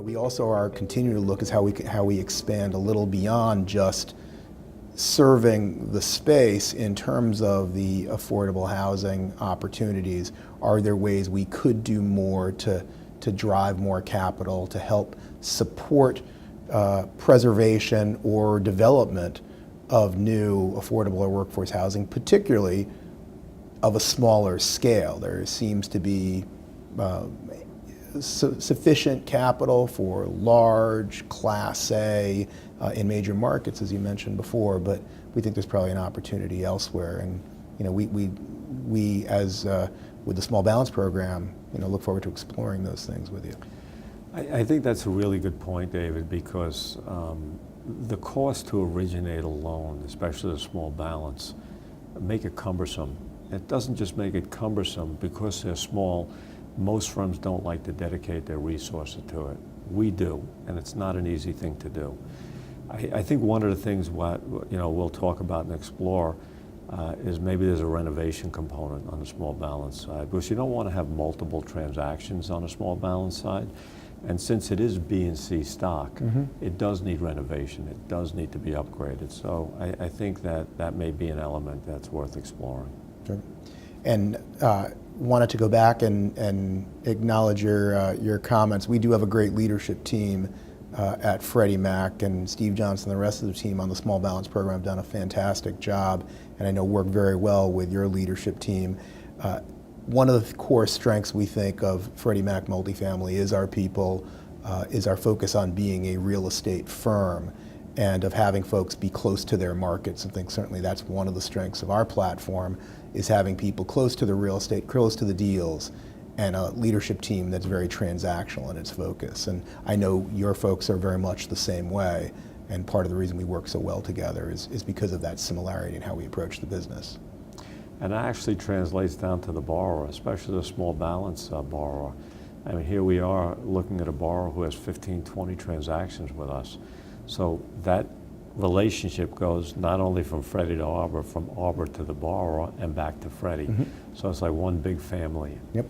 we also are continuing to look at how we expand a little beyond just serving the space in terms of the affordable housing opportunities. Are there ways we could do more to drive more capital to help support preservation or development of new affordable or workforce housing, particularly of a smaller scale? There seems to be sufficient capital for large Class A in major markets, as you mentioned before, but we think there's probably an opportunity elsewhere. And we as with the small balance program, look forward to exploring those things with you. I think that's a really good point, David, because the cost to originate a loan, especially a small balance, make it cumbersome. It doesn't just make it cumbersome because they're small. Most firms don't like to dedicate their resources to it. We do, and it's not an easy thing to do. I think one of the things we'll talk about and explore is maybe there's a renovation component on the small balance side, because you don't want to have multiple transactions on a small balance side. And since it is B and C stock, it does need renovation. It does need to be upgraded. So I think that may be an element that's worth exploring. Sure. And wanted to go back and acknowledge your comments. We do have a great leadership team at Freddie Mac, and Steve Johnson and the rest of the team on the small balance program have done a fantastic job, and I know work very well with your leadership team. One of the core strengths we think of Freddie Mac Multifamily is our people, is our focus on being a real estate firm and of having folks be close to their markets. And I think certainly that's one of the strengths of our platform, is having people close to the real estate, close to the deals, and a leadership team that's very transactional in its focus. And I know your folks are very much the same way, and part of the reason we work so well together is because of that similarity in how we approach the business. And it actually translates down to the borrower, especially the small balance borrower. I mean, here we are looking at a borrower who has 15, 20 transactions with us. So that relationship goes not only from Freddie to Arbor, from Arbor to the borrower and back to Freddie. So it's like one big family. Yep.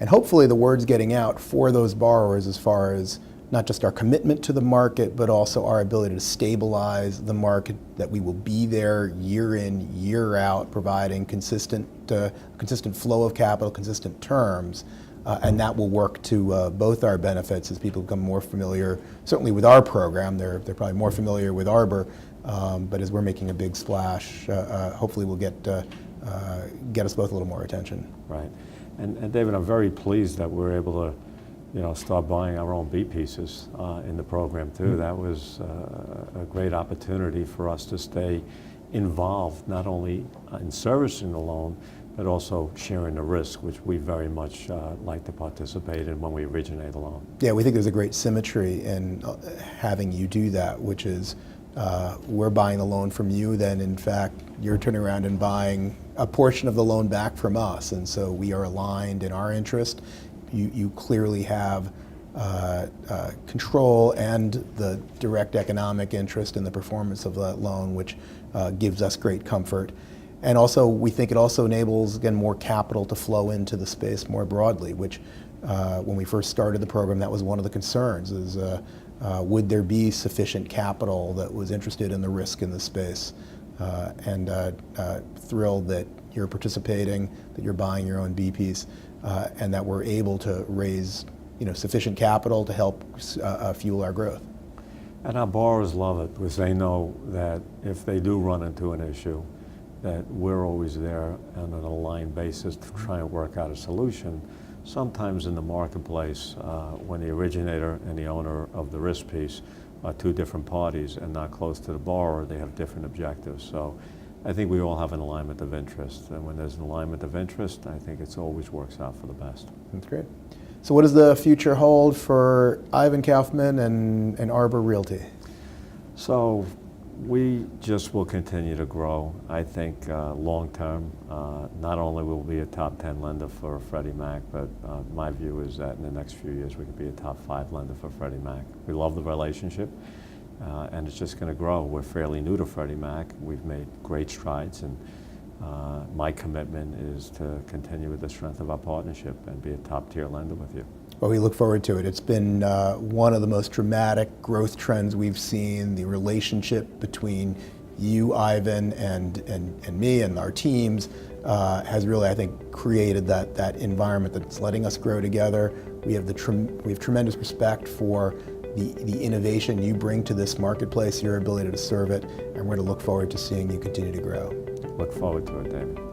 And hopefully the word's getting out for those borrowers as far as not just our commitment to the market, but also our ability to stabilize the market, that we will be there year in, year out, providing consistent flow of capital, consistent terms, and that will work to both our benefits as people become more familiar, certainly with our program. They're probably more familiar with Arbor, but as we're making a big splash, hopefully will get us both a little more attention. Right. And David, I'm very pleased that we're able to start buying our own B pieces in the program too. That was a great opportunity for us to stay involved, not only in servicing the loan, but also sharing the risk, which we very much like to participate in when we originate a loan. Yeah, we think there's a great symmetry in having you do that, which is we're buying the loan from you, then in fact you're turning around and buying a portion of the loan back from us, and so we are aligned in our interest. You clearly have control and the direct economic interest in the performance of that loan, which gives us great comfort. And also, we think it also enables, again, more capital to flow into the space more broadly, which when we first started the program, that was one of the concerns, is would there be sufficient capital that was interested in the risk in the space? And thrilled that you're participating, that you're buying your own B piece, and that we're able to raise sufficient capital to help fuel our growth. And our borrowers love it, because they know that if they do run into an issue, that we're always there on an aligned basis to try and work out a solution. Sometimes in the marketplace, when the originator and the owner of the risk piece are two different parties and not close to the borrower, they have different objectives. So I think we all have an alignment of interest, and when there's an alignment of interest, I think it always works out for the best. That's great. So what does the future hold for Ivan Kaufman and Arbor Realty? So we just will continue to grow. I think long term, not only will we be a top 10 lender for Freddie Mac, but my view is that in the next few years we could be a top 5 lender for Freddie Mac. We love the relationship, and it's just going to grow. We're fairly new to Freddie Mac. We've made great strides, and my commitment is to continue with the strength of our partnership and be a top tier lender with you. Well, we look forward to it. It's been one of the most dramatic growth trends we've seen. The relationship between you, Ivan, and me and our teams has really, I think, created that environment that's letting us grow together. We have tremendous respect for the innovation you bring to this marketplace, your ability to serve it, and we're going to look forward to seeing you continue to grow. Look forward to it, David.